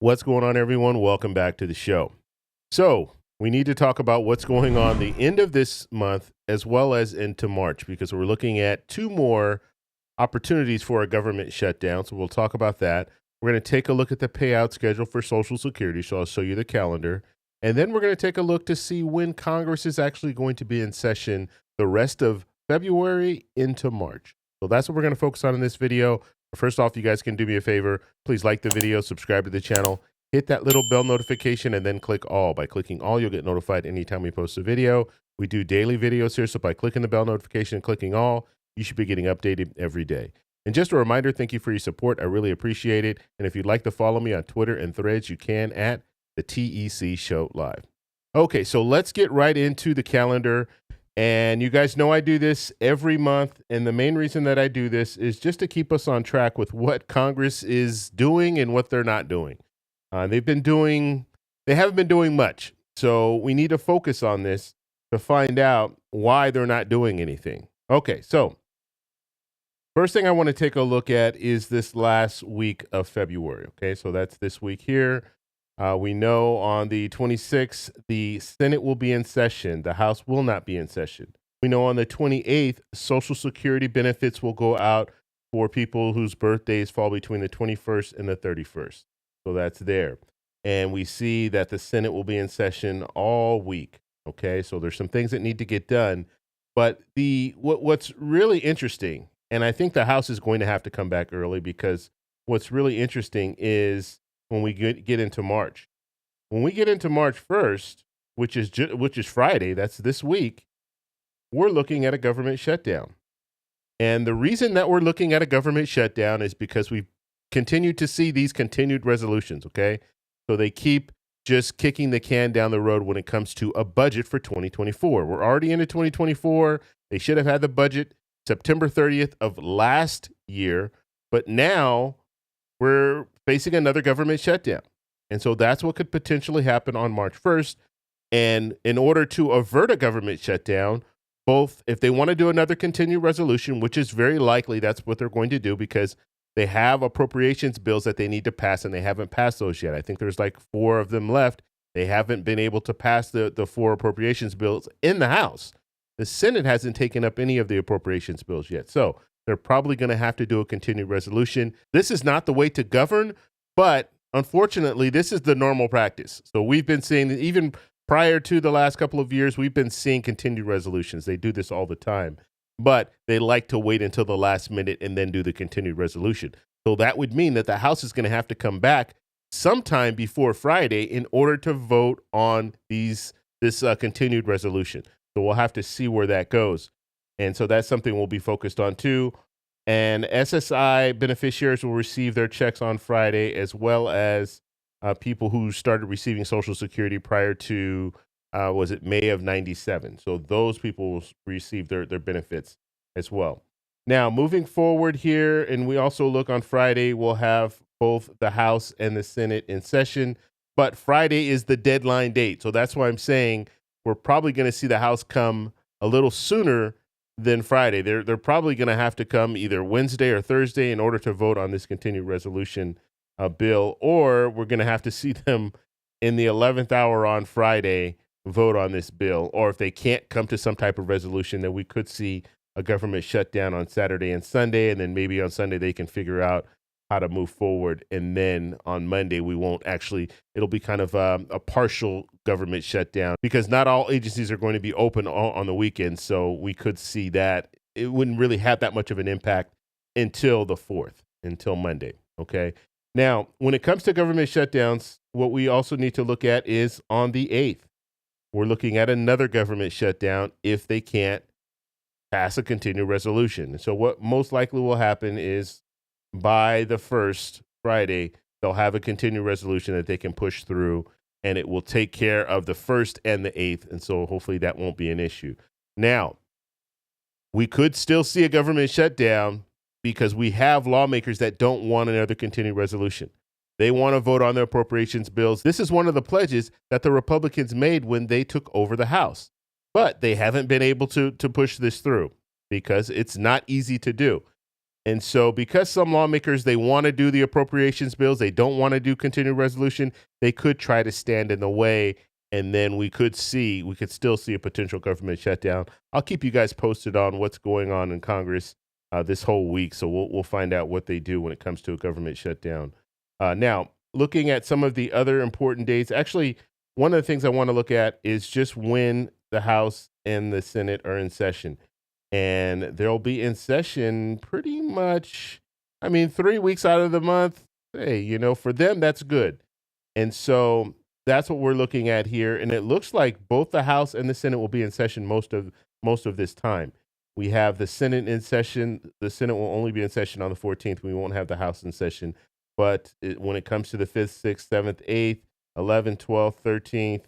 What's going on, everyone? Welcome back to the show. So, we need to talk about what's going on the end of this month as well as into March because we're looking at two more opportunities for a government shutdown. So, we'll talk about that. We're going to take a look at the payout schedule for Social Security. So, I'll show you the calendar. And then we're going to take a look to see when Congress is actually going to be in session the rest of February into March. So, that's what we're going to focus on in this video. First off, you guys can do me a favor. Please like the video, subscribe to the channel, hit that little bell notification, and then click all. By clicking all, you'll get notified anytime we post a video. We do daily videos here, so by clicking the bell notification and clicking all, you should be getting updated every day. And just a reminder, thank you for your support. I really appreciate it. And if you'd like to follow me on Twitter and Threads, you can at the TEC Show Live. Okay, so let's get right into the calendar. And you guys know I do this every month, and the main reason that I do this is just to keep us on track with what Congress is doing and what they're not doing. They haven't been doing much, so we need to focus on this to find out why they're not doing anything. Okay, so first thing I want to take a look at is this last week of February. Okay, so that's this week here. We know on the 26th, the Senate will be in session. The House will not be in session. We know on the 28th, Social Security benefits will go out for people whose birthdays fall between the 21st and the 31st. So that's there. And we see that the Senate will be in session all week. Okay, so there's some things that need to get done. But what's really interesting, and I think the House is going to have to come back early because what's really interesting is when we get into March. When we get into March 1st, which is Friday, that's this week, we're looking at a government shutdown. And the reason that we're looking at a government shutdown is because we've continued to see these continued resolutions, okay? So they keep just kicking the can down the road when it comes to a budget for 2024. We're already into 2024. They should have had the budget September 30th of last year, but now we're facing another government shutdown. And so that's what could potentially happen on March 1st. And in order to avert a government shutdown, both if they want to do another continued resolution, which is very likely that's what they're going to do because they have appropriations bills that they need to pass and they haven't passed those yet. I think there's like 4 of them left. They haven't been able to pass the 4 appropriations bills in the House. The Senate hasn't taken up any of the appropriations bills yet. So they're probably going to have to do a continued resolution. This is not the way to govern, but unfortunately, this is the normal practice. So we've been seeing, even prior to the last couple of years, we've been seeing continued resolutions. They do this all the time, but they like to wait until the last minute and then do the continued resolution. So that would mean that the House is going to have to come back sometime before Friday in order to vote on this continued resolution. So we'll have to see where that goes. And so that's something we'll be focused on too. And SSI beneficiaries will receive their checks on Friday, as well as people who started receiving Social Security prior to, was it May of 97? So those people will receive their benefits as well. Now, moving forward here, and we also look on Friday, we'll have both the House and the Senate in session, but Friday is the deadline date. So that's why I'm saying we're probably going to see the House come a little sooner than Friday. They're probably going to have to come either Wednesday or Thursday in order to vote on this continued resolution bill, or we're going to have to see them in the 11th hour on Friday vote on this bill. Or if they can't come to some type of resolution, then we could see a government shutdown on Saturday and Sunday, and then maybe on Sunday they can figure out how to move forward. And then on Monday, it'll be kind of a partial government shutdown because not all agencies are going to be open on the weekend. So we could see that it wouldn't really have that much of an impact until the 4th, until Monday. Okay. Now, when it comes to government shutdowns, what we also need to look at is on the 8th, we're looking at another government shutdown if they can't pass a continued resolution. So what most likely will happen is by the 1st Friday, they'll have a continued resolution that they can push through, and it will take care of the 1st and the 8th. And so hopefully that won't be an issue. Now, we could still see a government shutdown because we have lawmakers that don't want another continued resolution. They want to vote on their appropriations bills. This is one of the pledges that the Republicans made when they took over the House. But they haven't been able to push this through because it's not easy to do. And so because some lawmakers, they want to do the appropriations bills, they don't want to do continuing resolution, they could try to stand in the way. And then we could still see a potential government shutdown. I'll keep you guys posted on what's going on in Congress this whole week. So we'll find out what they do when it comes to a government shutdown. Now, looking at some of the other important dates, actually, one of the things I want to look at is just when the House and the Senate are in session. And they'll be in session pretty much, 3 weeks out of the month. Hey, for them, that's good. And so that's what we're looking at here. And it looks like both the House and the Senate will be in session most of this time. We have the Senate in session. The Senate will only be in session on the 14th. We won't have the House in session. But when it comes to the 5th, 6th, 7th, 8th, 11th, 12th, 13th,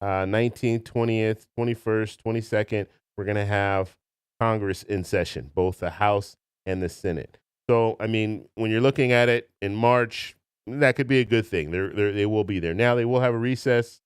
19th, 20th, 21st, 22nd, we're going to have Congress in session, both the House and the Senate. So, when you're looking at it in March, that could be a good thing. They will be there. Now, they will have a recess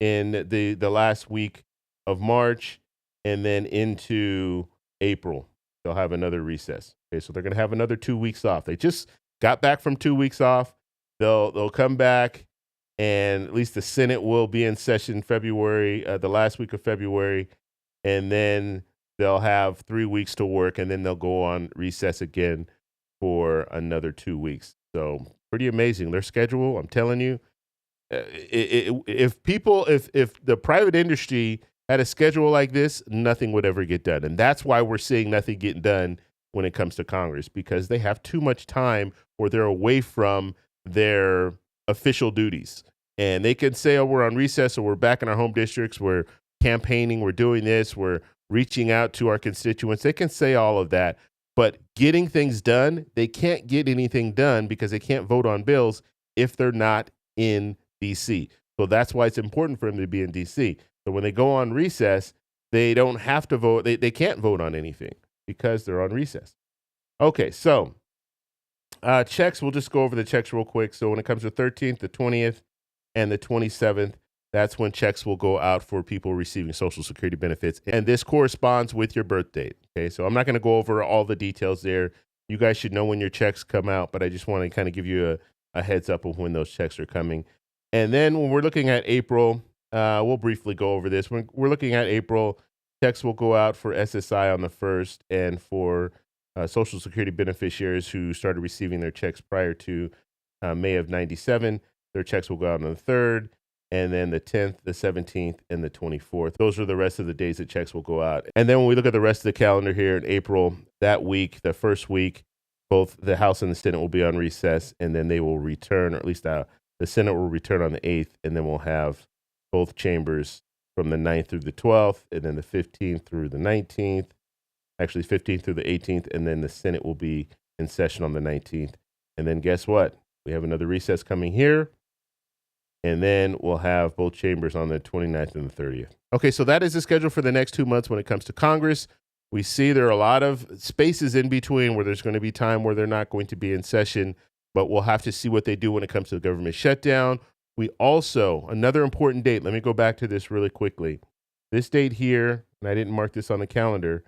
in the last week of March, and then into April, they'll have another recess. Okay, so they're going to have another 2 weeks off. They just got back from 2 weeks off. They'll come back, and at least the Senate will be in session February, the last week of February, and then they'll have 3 weeks to work, and then they'll go on recess again for another 2 weeks. So pretty amazing. Their schedule, I'm telling you, if the private industry had a schedule like this, nothing would ever get done. And that's why we're seeing nothing getting done when it comes to Congress, because they have too much time where they're away from their official duties. And they can say, oh, we're on recess, or we're back in our home districts, we're campaigning, we're doing this, we're reaching out to our constituents. They can say all of that, but getting things done, they can't get anything done because they can't vote on bills if they're not in D.C. So that's why it's important for them to be in D.C. So when they go on recess, they don't have to vote. They can't vote on anything because they're on recess. Okay, so checks, we'll just go over the checks real quick. So when it comes to the 13th, the 20th, and the 27th, that's when checks will go out for people receiving Social Security benefits. And this corresponds with your birth date. Okay, so I'm not going to go over all the details there. You guys should know when your checks come out, but I just want to kind of give you a heads up of when those checks are coming. And then when we're looking at April, we'll briefly go over this. When we're looking at April, checks will go out for SSI on the 1st, and for Social Security beneficiaries who started receiving their checks prior to May of 97, their checks will go out on the 3rd. And then the 10th, the 17th, and the 24th. Those are the rest of the days that checks will go out. And then when we look at the rest of the calendar here in April, that week, the first week, both the House and the Senate will be on recess, and then they will return, or at least the Senate will return on the 8th, and then we'll have both chambers from the 9th through the 12th, and then the 15th through the 19th, actually 15th through the 18th, and then the Senate will be in session on the 19th. And then guess what? We have another recess coming here. And then we'll have both chambers on the 29th and the 30th. Okay, so that is the schedule for the next 2 months when it comes to Congress. We see there are a lot of spaces in between where there's going to be time where they're not going to be in session, but we'll have to see what they do when it comes to the government shutdown. We also, another important date, let me go back to this really quickly. This date here, and I didn't mark this on the calendar,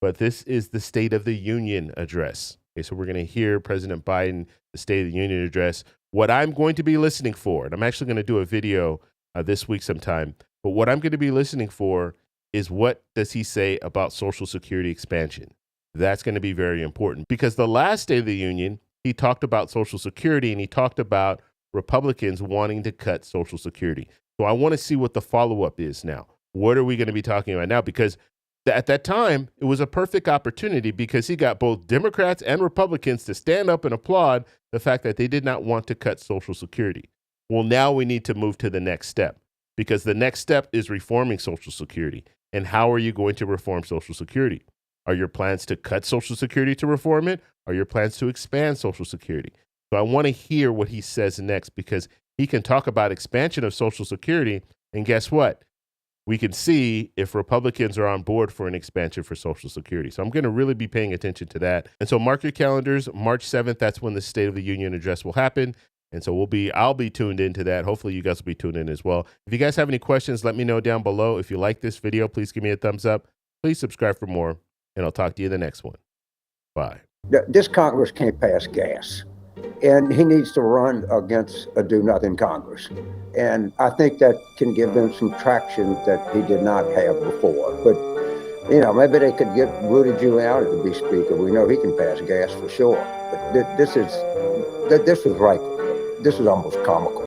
but this is the State of the Union address. Okay, so we're going to hear President Biden, the State of the Union address. What I'm going to be listening for, and I'm actually going to do a video this week sometime, but what I'm going to be listening for is what does he say about Social Security expansion. That's going to be very important because the last State of the Union, he talked about Social Security and he talked about Republicans wanting to cut Social Security. So I want to see what the follow-up is now. What are we going to be talking about now? Because at that time, it was a perfect opportunity because he got both Democrats and Republicans to stand up and applaud the fact that they did not want to cut Social Security. Well, now we need to move to the next step because the next step is reforming Social Security. And how are you going to reform Social Security? Are your plans to cut Social Security to reform it? Are your plans to expand Social Security? So I want to hear what he says next because he can talk about expansion of Social Security. And guess what? We can see if Republicans are on board for an expansion for Social Security. So I'm going to really be paying attention to that. And so mark your calendars, March 7th, that's when the State of the Union address will happen. And so I'll be tuned into that. Hopefully you guys will be tuned in as well. If you guys have any questions, let me know down below. If you like this video, please give me a thumbs up. Please subscribe for more, and I'll talk to you in the next one. Bye. This Congress can't pass gas, and he needs to run against a do-nothing Congress. And I think that can give them some traction that he did not have before. But maybe they could get Rudy Giuliani to be speaker. We know he can pass gas for sure. But this was almost comical.